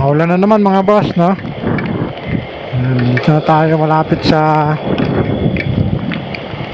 Maulan na naman mga boss, no? Dito na tayo malapit sa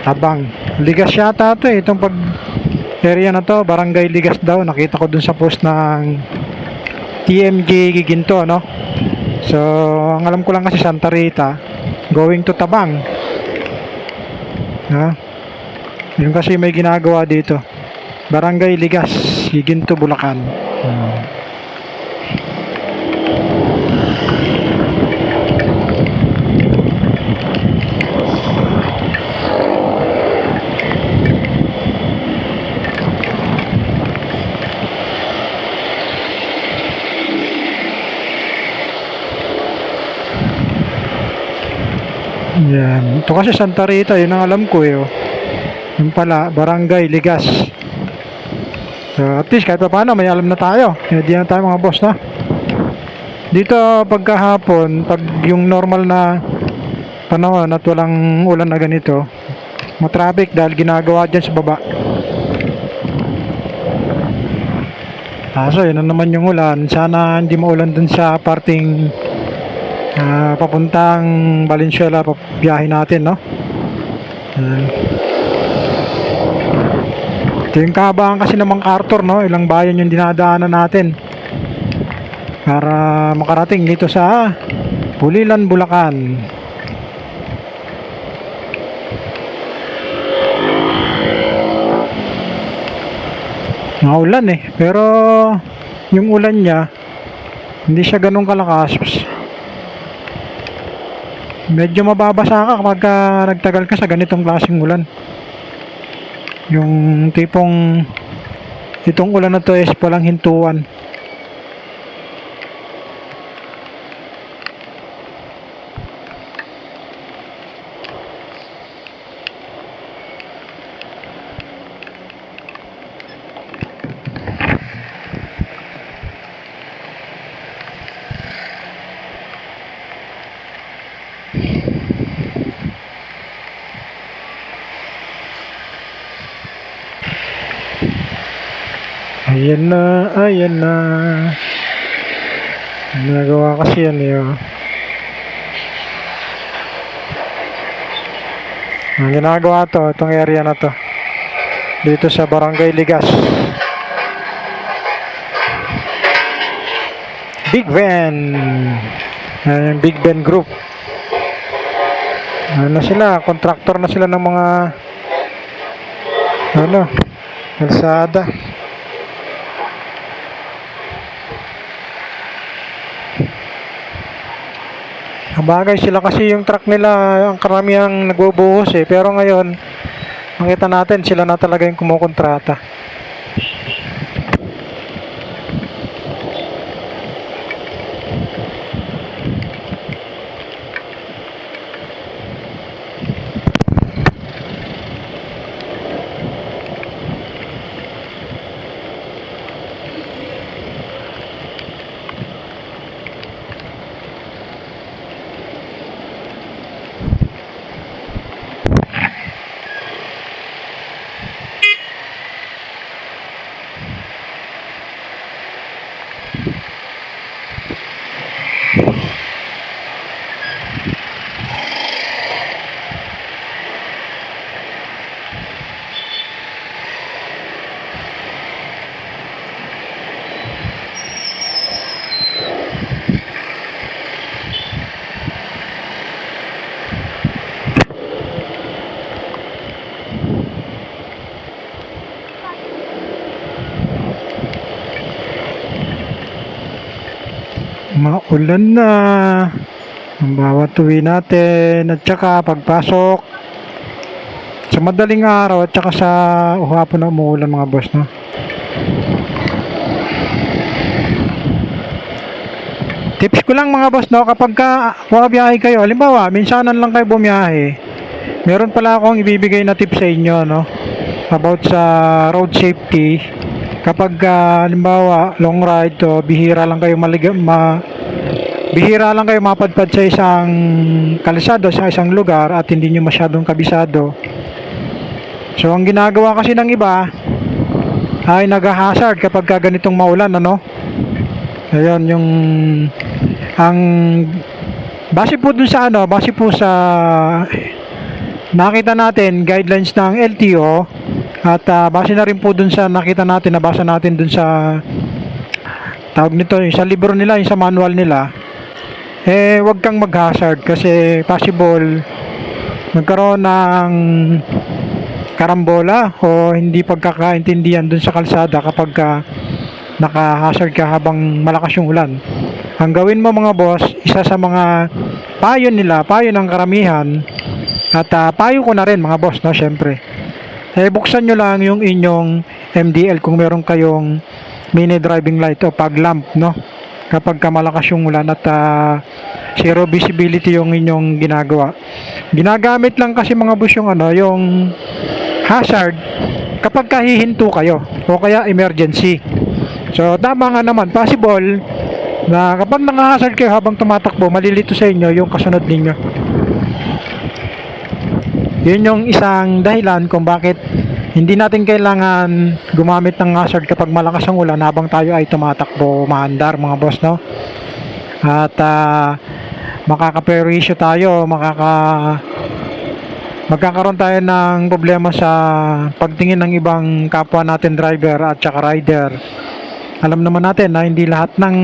Tabang. Ligas yata ito eh. Itong pag area na to, Barangay Ligas daw. Nakita ko dun sa post ng TMJ Giginto, no? So, ang alam ko lang kasi Santa Rita going to Tabang. Ha? Yun kasi may ginagawa dito. Barangay Ligas, Giginto, Bulacan. Yan. Ito kasi Santa Rita, yun ang alam ko eh. Oh. Yun pala, Barangay Ligas. So, at least kahit pa paano, may alam na tayo. Hindi na tayo mga boss, na. Dito pagkahapon, pag yung normal na panahon at walang ulan na ganito, matraffic dahil ginagawa dyan sa baba. So yun na naman yung ulan. Sana hindi maulan dun sa parting papuntang Valenzuela, biyahe natin, no? Ito yung kahabaan kasi ng MacArthur, no? Ilang bayan yung dinadaanan natin para makarating dito sa Pulilan, Bulacan. Maulan eh, pero yung ulan niya hindi siya ganun kalakas. Medyo mababasa ka kapag nagtagal ka sa ganitong klaseng ulan. Yung tipong itong ulan na to is walang hintuan. Ayan na, ayan na. Nagawa kasi yan eh. Ang ginagawa to, itong area na to. Dito sa Barangay Ligas. Big Van. Ayan, Big Van Group. Ano na sila, kontraktor na sila ng mga kalsada. Bagay sila kasi yung truck nila ang karamihang nagbubuhos eh, pero ngayon makita natin sila na talaga yung kumukontrata. Maulan na ang bawat uwi natin at saka pagpasok sa madaling araw at saka sa hapon na umuulan mga boss, no? Tips ko lang mga boss, no, kapag bumabiyahe kayo, halimbawa minsanan lang kayo bumiyahe, meron pala akong ibibigay na tips sa inyo, no, about sa road safety. Kapag halimbawa long ride to, bihira lang kayo mapadpad sa isang kalsado, sa isang lugar at hindi nyo masyadong kabisado. So ang ginagawa kasi ng iba ay nag-hazard kapag ganitong maulan, ano? Ayun, yung ang base po dun sa ano, base po sa nakita natin guidelines ng LTO at base na rin po dun sa nakita natin, nabasa natin dun sa tawag nito, yung sa libro nila, yung sa manual nila, wag kang mag-hazard kasi possible magkaroon ng karambola o hindi pagkakaintindihan dun sa kalsada kapag naka-hazard ka habang malakas yung ulan. Ang gawin mo mga boss, isa sa mga payo nila, payo ng karamihan, at payo ko na rin mga boss, no, syempre. Buksan nyo lang yung inyong MDL kung meron kayong mini driving light o fog lamp, no? Kapag malakas yung ulan at zero visibility yung inyong ginagawa. Ginagamit lang kasi mga boss yung ano, yung hazard kapag kahihinto kayo o kaya emergency. So tama nga naman, possible na kapag naka-hazard kayo habang tumatakbo, malilito sa inyo yung kasunod ninyo. Yun yung isang dahilan kung bakit hindi natin kailangan gumamit ng hazard kapag malakas ang ulan habang tayo ay tumatakbo, maandar mga boss, no? At makakaperisyo tayo, magkakaroon tayo ng problema sa pagtingin ng ibang kapwa natin driver at saka rider. Alam naman natin na hindi lahat ng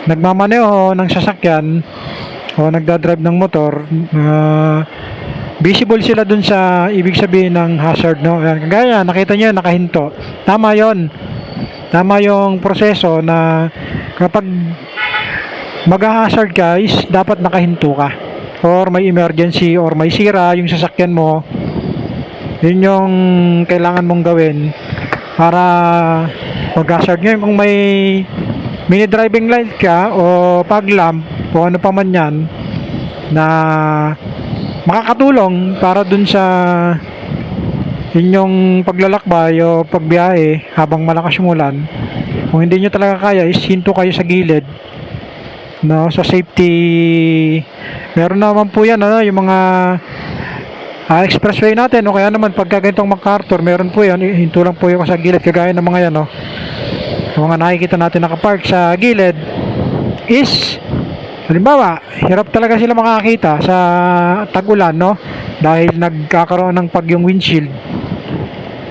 nagmamaneho ng sasakyan o nagdadrive ng motor visible sila dun sa ibig sabihin ng hazard, no? Ayan, kagaya nakita nyo nakahinto, tama yon, tama yung proseso na kapag mag-hazard ka is dapat nakahinto ka or may emergency or may sira yung sasakyan mo. Yun yung kailangan mong gawin para mag-hazard. Ngayon kung may mini driving light ka o fog lamp o ano pa man yan na makakatulong para dun sa inyong paglalakbay o pagbiyahe habang malakas yung ulan, kung hindi nyo talaga kaya is hinto kayo sa gilid, no, sa safety. Meron naman po yan, ano, yung mga expressway natin o kaya naman pagka ganitong MacArthur, meron po yan, hinto lang po yung sa gilid kagaya ng mga yan, no, yung mga nakikita natin nakapark sa gilid is halimbawa, hirap talaga sila makakita sa tag-ulan, no? Dahil nagkakaroon ng yung windshield.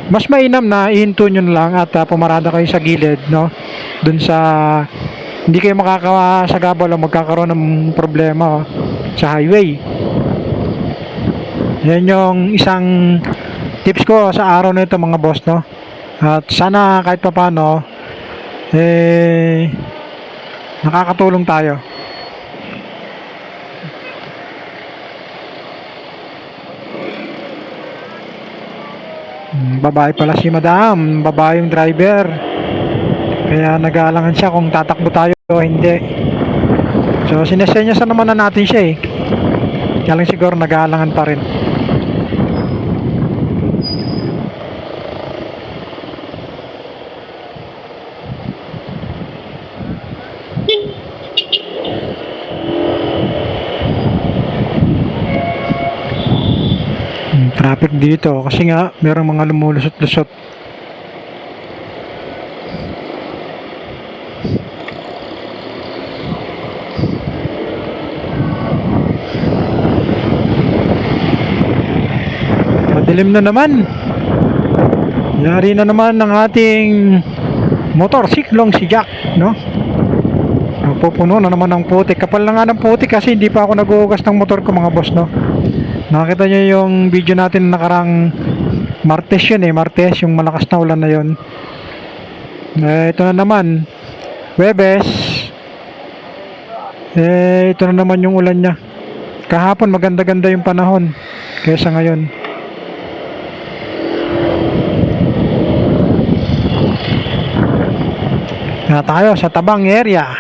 Mas mainam na ihinto nyo na lang at pumarada kayo sa gilid, no? Dun sa hindi kayo makakasagabal o magkakaroon ng problema sa highway. Yan yung isang tips ko sa araw na ito mga boss, no? At sana kahit papano nakakatulong tayo. Babae pala si madam, babae yung driver, kaya nag-aalangan siya kung tatakbo tayo o hindi. So sinesenyasan naman na natin siya kaya lang siguro nag-aalangan pa rin. Traffic dito kasi nga merong mga lumulusot-lusot. Madilim na naman. Yari na naman ng ating motorsiklong si Jack, no? Pupuno na naman ng putik. Kapal na nga ng putik kasi hindi pa ako naghuhugas ng motor ko mga boss, no? Nakita nyo yung video natin nakarang Martes yun Martes, yung malakas na ulan na yun. Ito na naman Webes, ito na naman yung ulan nya. Kahapon maganda-ganda yung panahon kaysa ngayon. Na tayo sa Tabang area.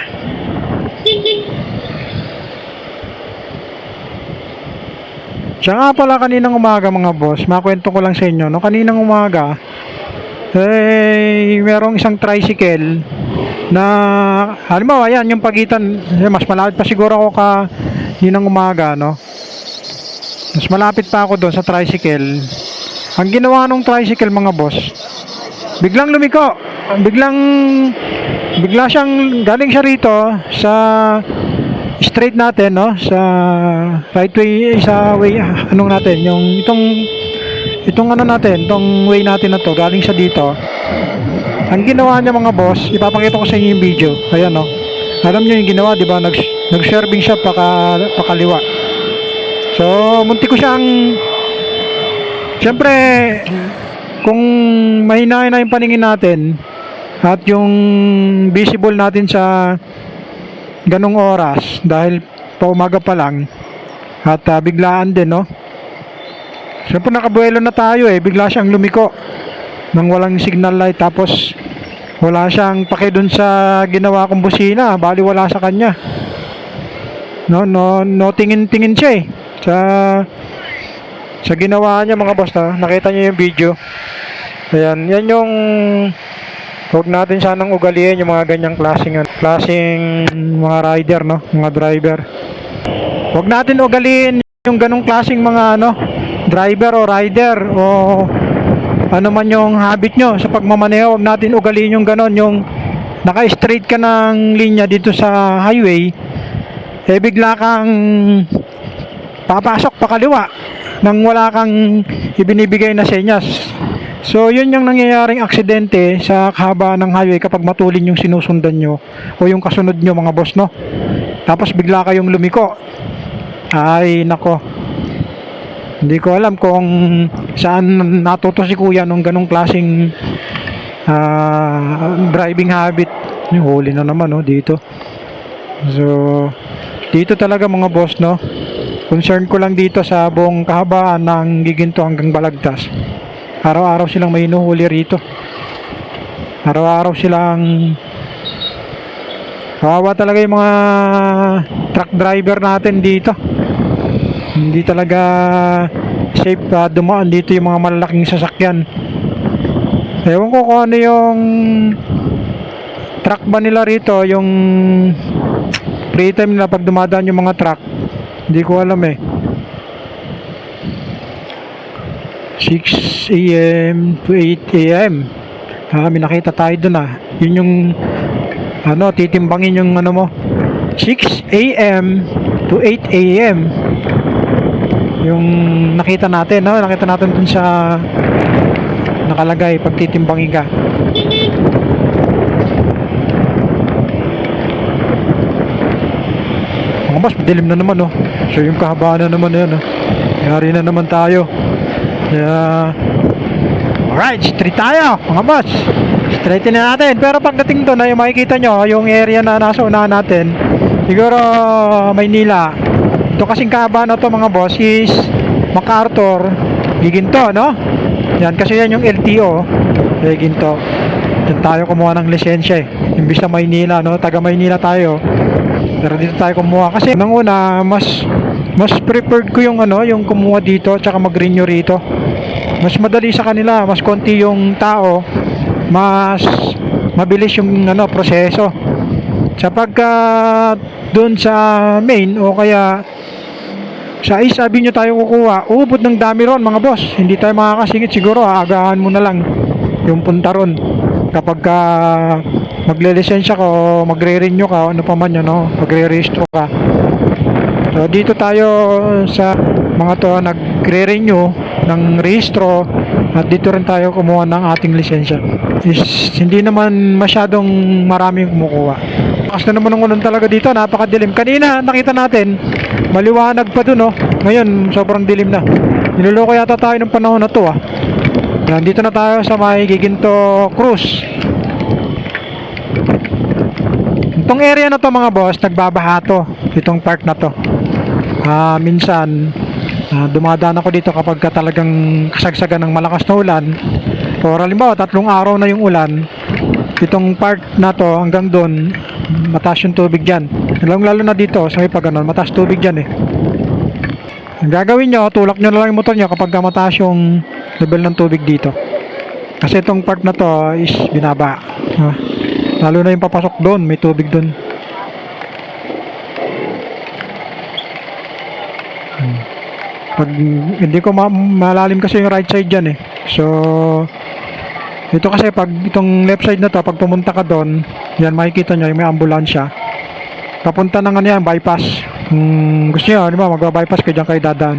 Siya nga pala kaninang umaga mga boss, makwento ko lang sa inyo, no? Kaninang umaga, merong isang tricycle na, halimbawa yan, yung pagitan, mas malapit pa siguro ako kaninang umaga, no? Mas malapit pa ako doon sa tricycle. Ang ginawa nung tricycle mga boss, biglang lumiko, biglang Bigla siyang galing siya rito sa straight natin, no? Sa right way, sa way, anong natin, yung itong ano natin, itong way natin na to, galing siya dito. Ang ginawa niya mga boss, ipapakita ko sa inyo yung video. Ayan, no? Alam niyo yung ginawa, di ba? Nag-serving siya pakaliwa. So, munti ko siyang, siyempre, kung mahina na yung paningin natin, at yung visible natin sa ganong oras, dahil paumaga pa lang, at biglaan din, no? Siyempre nakabuelo na tayo bigla siyang lumiko nang walang signal light, tapos wala siyang pake dun sa ginawa kong busina, bali wala sa kanya. No, tingin-tingin siya sa ginawa niya mga boss, na nakita niyo yung video. Ayan, yan yung huwag natin sanang ugaliin yung mga ganyang klaseng mga rider, no, mga driver. Huwag natin ugaliin yung ganong klaseng mga driver o rider o ano man yung habit nyo sa pagmamaneho. Huwag natin ugaliin yung ganon, yung naka-straight ka ng linya dito sa highway, bigla kang papasok pakaliwa nang wala kang ibinibigay na senyas. So yun yung nangyayaring aksidente sa haba ng highway kapag matulin yung sinusundan nyo o yung kasunod nyo mga boss, no? Tapos bigla kayong lumiko. Ay nako, hindi ko alam kung saan natuto si kuya nung ganong klaseng driving habit. Yung huli na naman, no, dito. So dito talaga mga boss, no, concern ko lang dito sa buong kahabaan ng Giginto hanggang Balagtas. Araw-araw silang may inuhuli rito. Araw-araw silang, kawawa talaga yung mga truck driver natin dito. Hindi talaga safe dumaan dito yung mga malalaking sasakyan. Ewan ko kung ano yung truck ba nila rito, yung free time nila pag dumadaan yung mga truck. Hindi ko alam 6 AM to 8 AM. May nakita tayo dun Yun yung titimbangin yung mo. 6 AM to 8 AM. Yung nakita natin, no? Nakita natin dun sa nakalagay pag titimbangin ka. Mga boss, madilim na naman, no? So yung kahabaan na naman yun, Yari na naman tayo. Alright, straight tayo mga boss. Straightin na natin. Pero pagdating doon ay makikita nyo yung area na nasa unahan natin, siguro Maynila. Ito kasing kahaba na to mga boss is MacArthur Giginto, no? Yan kasi yan yung LTO Giginto. Diyan tayo kumuha ng lisensya imbis na Maynila, no? Taga Maynila tayo, pero dito tayo kumuha kasi nang una mas preferred ko yung yung kumuha dito tsaka mag-renew rito. Mas madali sa kanila, mas konti yung tao, mas mabilis yung proseso. Sa doon sa main o kaya sa East Avenue tayo kukuha, uubot ng dami ron mga boss. Hindi tayo makakasingit, siguro aagahan mo na lang yung punta ron kapag magle-lisensya ka o magre-renew ka, ano pa man yun, magre-rehistro ka. So dito tayo sa mga to nagre-renew ng rehistro at dito rin tayo kumuha ng ating lisensya. Hindi naman masyadong maraming kumukuha. Kasi naman ng ulan talaga dito, napakadilim. Kanina nakita natin maliwanag pa dun, ngayon sobrang dilim na. Niloloko yata tayo ng panahon na to Yan, dito na tayo sa may Giginto Cruz. Itong area na to mga boss, nagbabaha to, itong part na to. Minsan dumadaan ako dito kapag talagang kasagsagan ng malakas na ulan. O halimbawa 3 araw na yung ulan, itong part na to hanggang doon mataas yung tubig dyan. Lalo na dito sa may pag mataas tubig dyan Ang gagawin nyo, tulak nyo na lang yung motor nyo kapag mataas yung level ng tubig dito, kasi itong part na to is binaba. Lalo na yung papasok doon, may tubig doon. Pag hindi ko malalim kasi yung right side dyan So Ito kasi pag itong left side na to, pag pumunta ka doon, yan makikita nyo yung may ambulansya. Papunta na nga yan, bypass. Kung gusto nyo, di ba, magba-bypass kayo dyan kayo dadaan.